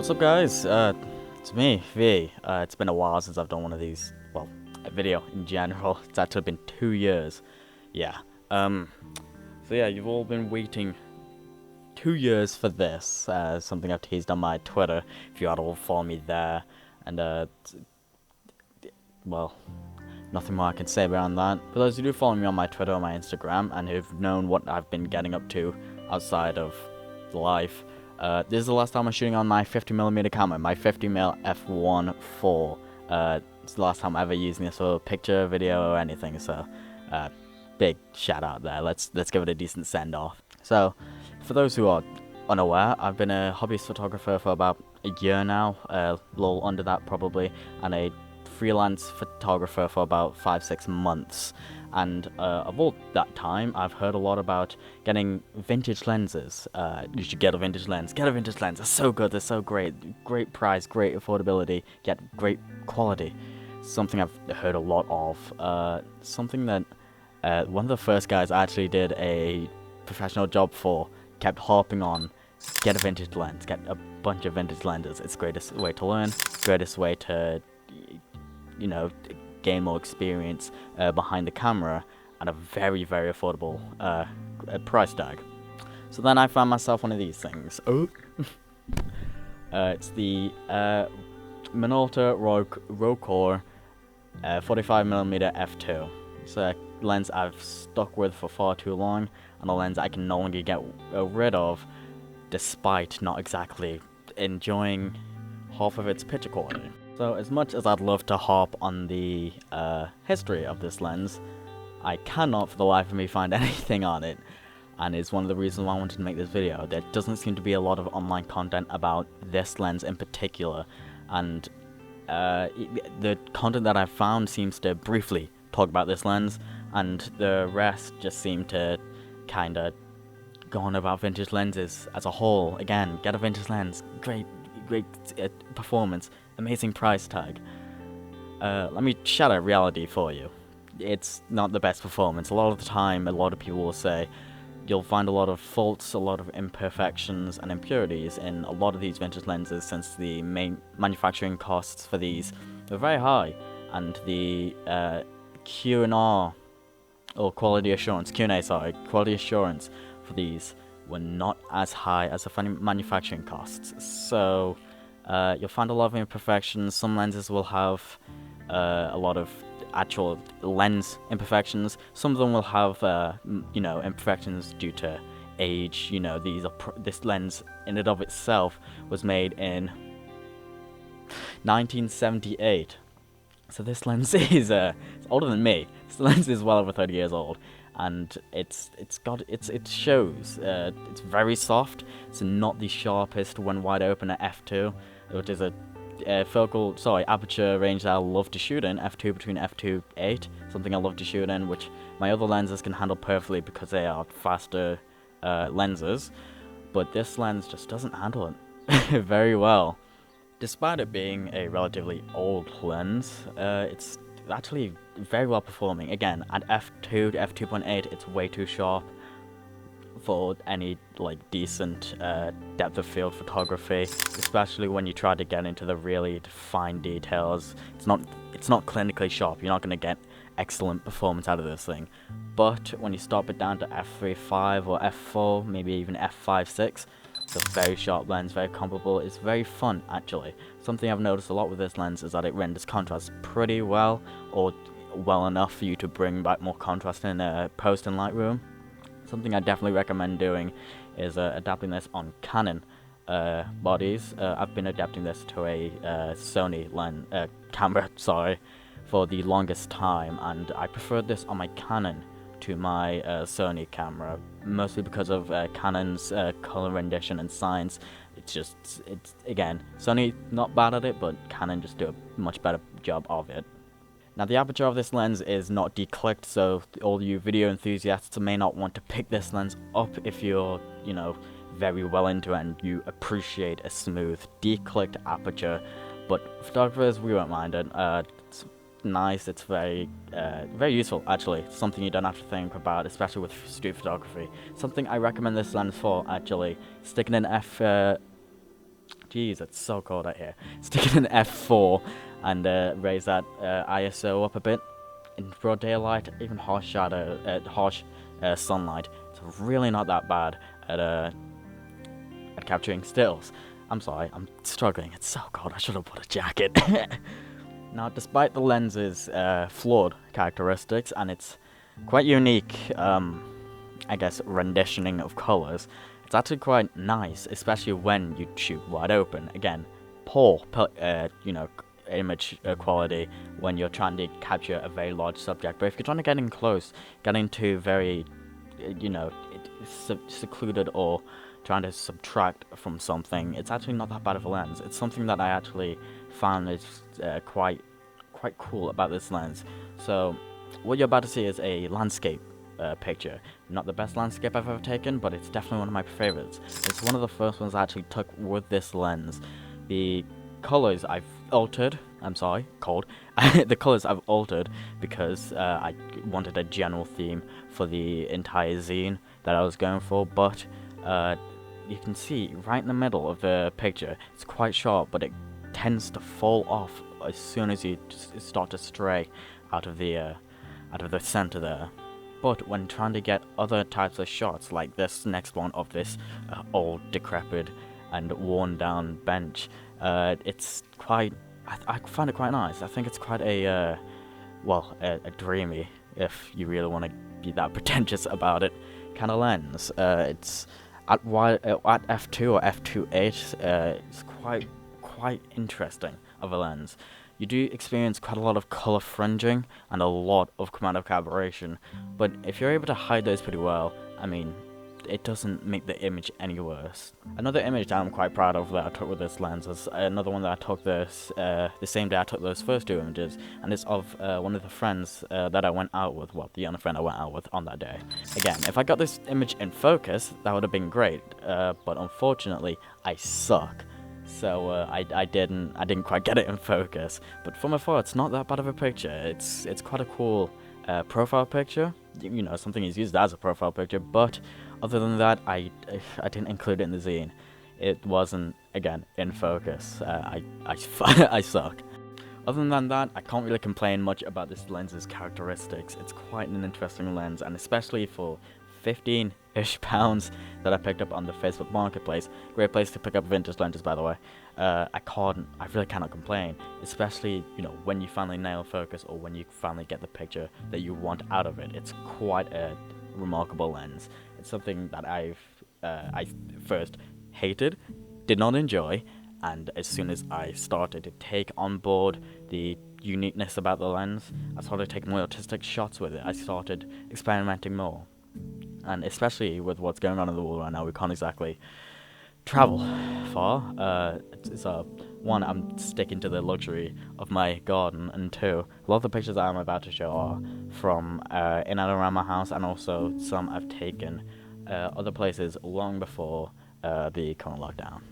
What's up, guys? It's me, V. It's been a while since I've done one of these, well, a video in general. It's actually been 2 years. Yeah. So yeah, you've all been waiting 2 years for this. Something I've teased on my Twitter, if you had all follow me there. And, well, nothing more I can say beyond that. For those who do follow me on my Twitter or my Instagram, and who've known what I've been getting up to outside of life, this is the last time I'm shooting on my 50mm camera, my 50mm f1.4. It's the last time I'm ever using this for picture, video, or anything, so big shout out there. Let's give it a decent send off. So, for those who are unaware, I've been a hobbyist photographer for about a year now, a little under that probably, and a freelance photographer for about 5-6 months. And of all that time, I've heard a lot about getting vintage lenses. You should get a vintage lens. Get a vintage lens. They're so good. They're so great. Great price, great affordability, get great quality. Something I've heard a lot of. Something that one of the first guys I actually did a professional job for kept harping on. Get a vintage lens. Get a bunch of vintage lenses. It's the greatest way to learn. Greatest way to, you know, gain more experience behind the camera at a very, very affordable price tag. So then I found myself one of these things. Oh, it's the Minolta Rokkor 45mm f2. It's a lens I've stuck with for far too long, and a lens I can no longer get rid of, despite not exactly enjoying half of its picture quality. So as much as I'd love to harp on the history of this lens, I cannot for the life of me find anything on it, and it's one of the reasons why I wanted to make this video. There doesn't seem to be a lot of online content about this lens in particular, and the content that I've found seems to briefly talk about this lens, and the rest just seem to kinda go on about vintage lenses as a whole. Again, get a vintage lens, great performance, amazing price tag. Let me shatter reality for you. It's not the best performance. A lot of the time, a lot of people will say you'll find a lot of faults, a lot of imperfections and impurities in a lot of these vintage lenses, since the main manufacturing costs for these are very high, and the Q&R, or quality assurance, Q&A, sorry, quality assurance for these were not as high as the manufacturing costs. So you'll find a lot of imperfections. Some lenses will have a lot of actual lens imperfections. Some of them will have, imperfections due to age. You know, this lens in and of itself was made in 1978. So this lens is it's older than me. This lens is well over 30 years old, and it shows. It's very soft. It's not the sharpest when wide open at f2, which is a aperture range that I love to shoot in. F2 between f2.8, something I love to shoot in, which my other lenses can handle perfectly because they are faster lenses. But this lens just doesn't handle it very well. Despite it being a relatively old lens, it's actually very well performing. Again, at f2 to f2.8, it's way too sharp for any decent depth of field photography, especially when you try to get into the really fine details. It's not clinically sharp. You're not going to get excellent performance out of this thing. But when you stop it down to f3.5 or f4, maybe even f5.6, it's a very sharp lens, very comparable. It's very fun, actually. Something I've noticed a lot with this lens is that it renders contrast pretty well, or well enough for you to bring back more contrast in post in Lightroom. Something I definitely recommend doing is adapting this on Canon bodies. I've been adapting this to a Sony camera, for the longest time, and I preferred this on my Canon to my Sony camera, mostly because of Canon's color rendition and science. It's again, Sony not bad at it, but Canon just do a much better job of it. Now, the aperture of this lens is not declicked, so all you video enthusiasts may not want to pick this lens up if you're, very well into it and you appreciate a smooth, declicked aperture. But photographers, we won't mind it. It's nice. It's very useful, actually. It's something you don't have to think about, especially with street photography. Something I recommend this lens for, actually. Sticking in Jeez, it's so cold out here. Stick it in f4 and raise that ISO up a bit. In broad daylight, even harsh shadow, harsh sunlight, it's really not that bad at capturing stills. I'm sorry, I'm struggling. It's so cold. I should have put a jacket. Now, despite the lens's flawed characteristics and its quite unique, I guess, renditioning of colors, it's actually quite nice, especially when you shoot wide open. Again, poor, image quality when you're trying to capture a very large subject. But if you're trying to get in close, get into very, secluded or trying to subtract from something, it's actually not that bad of a lens. It's something that I actually found is quite cool about this lens. So what you're about to see is a landscape picture. Not the best landscape I've ever taken, but it's definitely one of my favorites. It's one of the first ones I actually took with this lens. The colors I've altered, the colors I've altered because I wanted a general theme for the entire zine that I was going for, but you can see right in the middle of the picture, it's quite sharp, but it tends to fall off as soon as you start to stray out of the center there. But when trying to get other types of shots, like this next one of this old, decrepit, and worn down bench, it's quite, I find it quite nice. I think it's quite a dreamy, if you really want to be that pretentious about it, kind of lens. It's at f2 or f2.8, it's quite interesting of a lens. You do experience quite a lot of color fringing and a lot of chromatic aberration, but if you're able to hide those pretty well, I mean, it doesn't make the image any worse. Another image that I'm quite proud of that I took with this lens is another one that I took the same day I took those first two images, and it's of one of the friends that I went out with, well, the other friend I went out with on that day. Again, if I got this image in focus, that would have been great, but unfortunately, I suck. So I didn't quite get it in focus, but from afar it's not that bad of a picture. It's quite a cool profile picture, something is used as a profile picture, but other than that, I didn't include it in the zine. It wasn't, again, in focus. I suck. Other than that, I can't really complain much about this lens's characteristics. It's quite an interesting lens, and especially for 15-ish pounds that I picked up on the Facebook Marketplace. Great place to pick up vintage lenses, by the way. I really cannot complain, especially, when you finally nail focus or when you finally get the picture that you want out of it. It's quite a remarkable lens. It's something that I first hated, did not enjoy, and as soon as I started to take on board the uniqueness about the lens, I started taking more artistic shots with it. I started experimenting more. And especially with what's going on in the world right now, we can't exactly travel far. It's one, I'm sticking to the luxury of my garden, and two, a lot of the pictures I'm about to show are from in and around my house, and also some I've taken other places long before the current lockdown.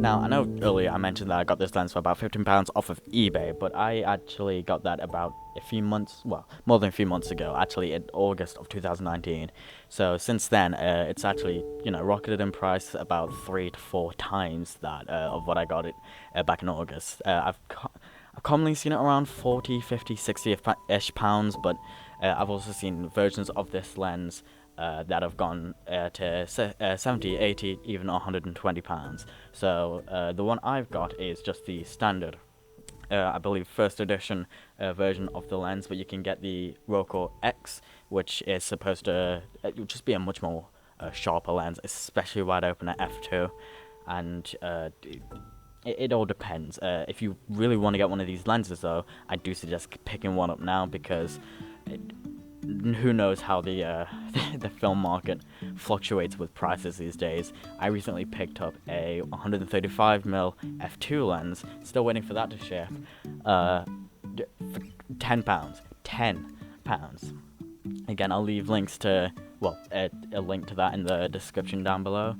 Now, I know earlier I mentioned that I got this lens for about £15 off of eBay, but I actually got that about more than a few months ago, actually in August of 2019. So since then, it's actually, rocketed in price about 3 to 4 times that of what I got it back in August. I've commonly seen it around 40, 50, 60-ish pounds, but I've also seen versions of this lens that have gone to 70, 80, even £120. So the one I've got is just the standard, I believe, first edition version of the lens, but you can get the Rokkor X, which is supposed to just be a much more sharper lens, especially wide open at f2, and it all depends. If you really want to get one of these lenses, though, I do suggest picking one up now, because who knows how the the film market fluctuates with prices these days. I recently picked up a 135mm f2 lens, still waiting for that to ship, for £10. £10. Again, I'll leave links to, well, a link to that in the description down below,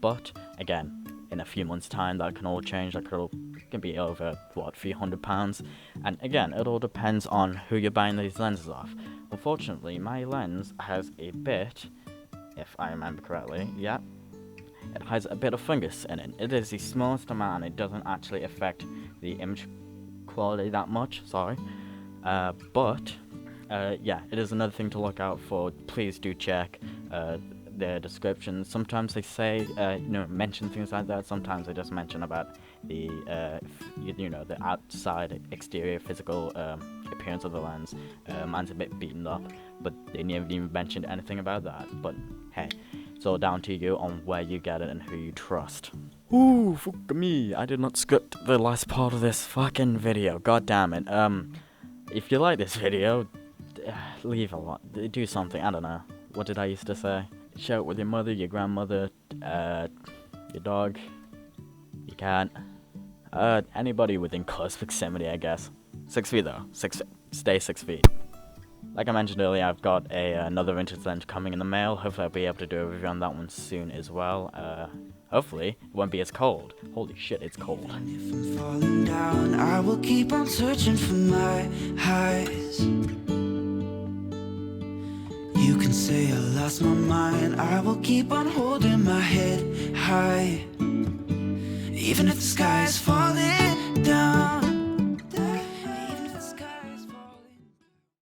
but again, in a few months' time, that can all change. That can be over, what, £300. And again, it all depends on who you're buying these lenses off. Unfortunately, my lens has a bit, if I remember correctly, yeah, it has a bit of fungus in it. It is the smallest amount, and it doesn't actually affect the image quality that much, sorry. But yeah, it is another thing to look out for. Please do check their descriptions. Sometimes they say, mention things like that. Sometimes they just mention about the, the outside, exterior, physical appearance of the lens. Mine's a bit beaten up, but they never even mentioned anything about that. But hey, it's all down to you on where you get it and who you trust. Ooh, fuck me! I did not script the last part of this fucking video. God damn it. If you like this video, leave a lot. Do something. I don't know. What did I used to say? Share it with your mother, your grandmother, your dog, your cat, anybody within close proximity, I guess. 6 feet though. Stay 6 feet. Like I mentioned earlier, I've got another vintage lens coming in the mail. Hopefully I'll be able to do a review on that one soon as well. Hopefully it won't be as cold. Holy shit, it's cold. If I'm falling down, I will keep on searching for my highs. You can say I lost my mind, I will keep on holding my head high. Even if the sky is falling down,